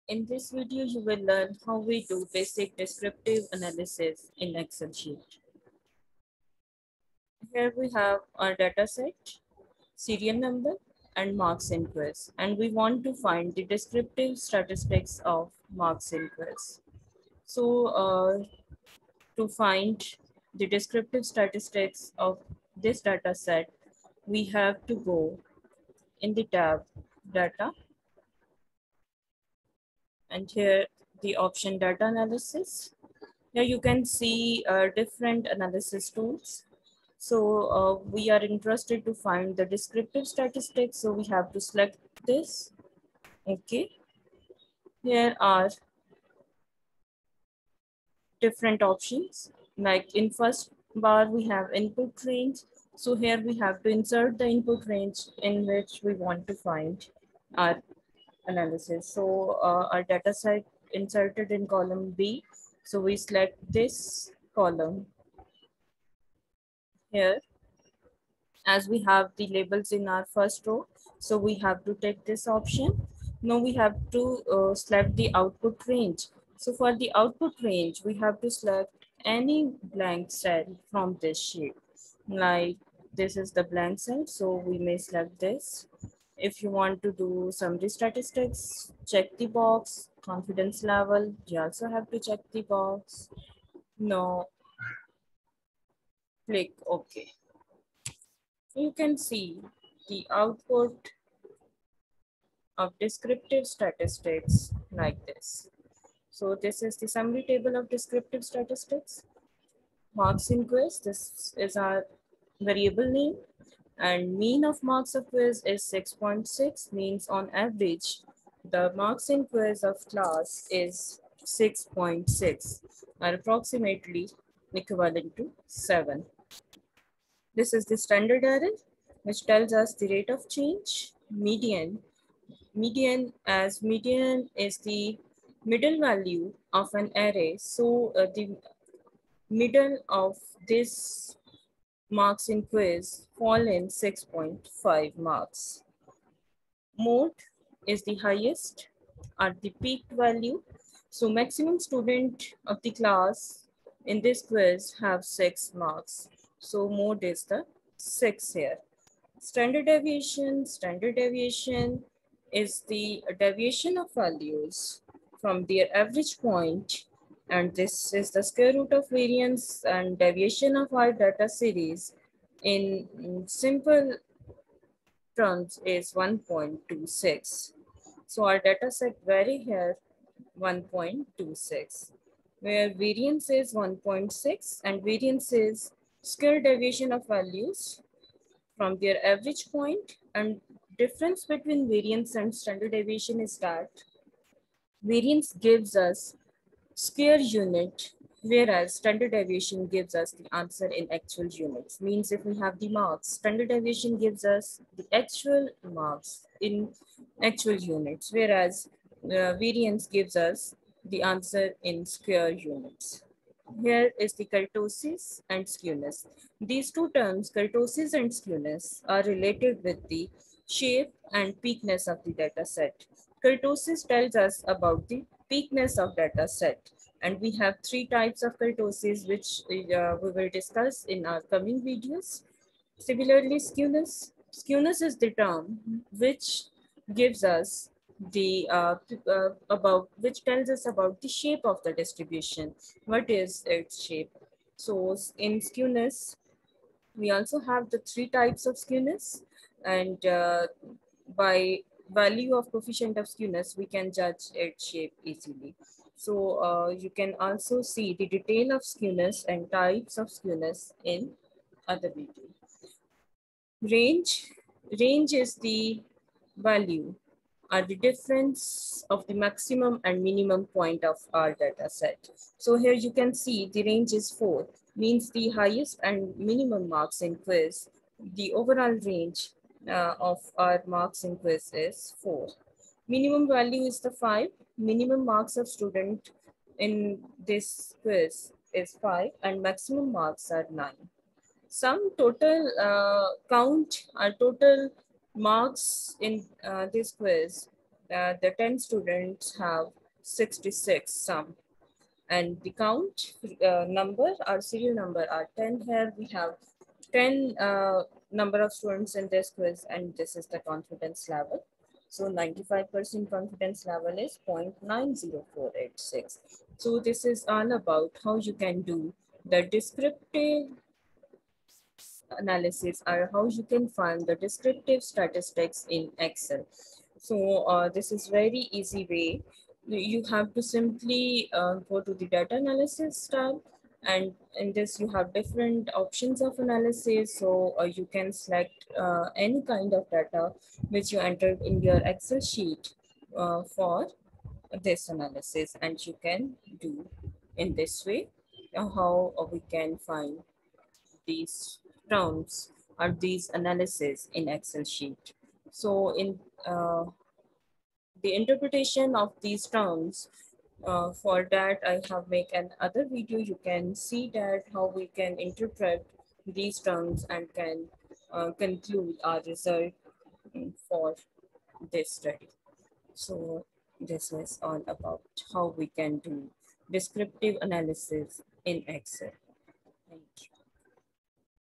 In this video, you will learn how we do basic descriptive analysis in Excel sheet. Here we have our data set, serial number, and marks in quiz. And we want to find the descriptive statistics of marks in quiz. So to find the descriptive statistics of this data set, we have to go in the tab data, and here the option data analysis. Here you can see different analysis tools. So we are interested to find the descriptive statistics. So we have to select this. Okay. Here are different options. Like in first bar, we have input range. So here we have to insert the input range in which we want to find our analysis. So our data set inserted in column B. So we select this column here, as we have the labels in our first row. So we have to take this option. Now we have to select the output range. So for the output range, we have to select any blank cell from this sheet. Like this is the blank cell, so we may select this. If you want to do summary statistics, check the box. Confidence level, you also have to check the box. No, click OK. You can see the output of descriptive statistics like this. So this is the summary table of descriptive statistics. Marks in quiz, this is our variable name, and mean of marks of quiz is 6.6, means on average, the marks in quiz of class is 6.6, or approximately equivalent to 7. This is the standard error, which tells us the rate of change. Median median is the middle value of an array. So the middle of this marks in quiz fall in 6.5 marks. Mode is the highest at the peak value. So maximum student of the class in this quiz have 6 marks. So mode is the 6 here. Standard deviation is the deviation of values from their average point, and this is the square root of variance and deviation of our data series in simple terms is 1.26. So our data set vary here 1.26, where variance is 1.6 and variance is square deviation of values from their average point, and difference between variance and standard deviation is that variance gives us square unit, whereas standard deviation gives us the answer in actual units. Means if we have the marks, standard deviation gives us the actual marks in actual units, whereas variance gives us the answer in square units. Here is the kurtosis and skewness. These two terms, kurtosis and skewness, are related with the shape and peakness of the data set. Kurtosis tells us about the peakness of data set. And we have 3 types of kurtosis, which we will discuss in our coming videos. Similarly, skewness. Skewness is the term which gives us the about which tells us about the shape of the distribution. What is its shape? So in skewness, we also have the 3 types of skewness, and by value of coefficient of skewness, we can judge its shape easily. So you can also see the detail of skewness and types of skewness in other video. Range is the value or the difference of the maximum and minimum point of our data set. So here you can see the range is 4, means the highest and minimum marks in quiz. The overall range of our marks in quiz is 4. Minimum value is the 5. Minimum marks of student in this quiz is 5 and maximum marks are 9. Some total count or total marks in this quiz the 10 students have 66 sum, and the count number, our serial number are 10 here. We have 10 number of students in this quiz, and this is the confidence level. So 95% confidence level is 0.90486. So this is all about how you can do the descriptive analysis, or how you can find the descriptive statistics in Excel. So this is very easy way. You have to simply go to the data analysis tab, and in this you have different options of analysis. So you can select any kind of data which you entered in your Excel sheet for this analysis, and you can do in this way how we can find these terms or these analysis in Excel sheet. So in the interpretation of these terms, for that I have made another video. You can see that how we can interpret these terms and can conclude our result for this study. So this is all about how we can do descriptive analysis in Excel. Thank you.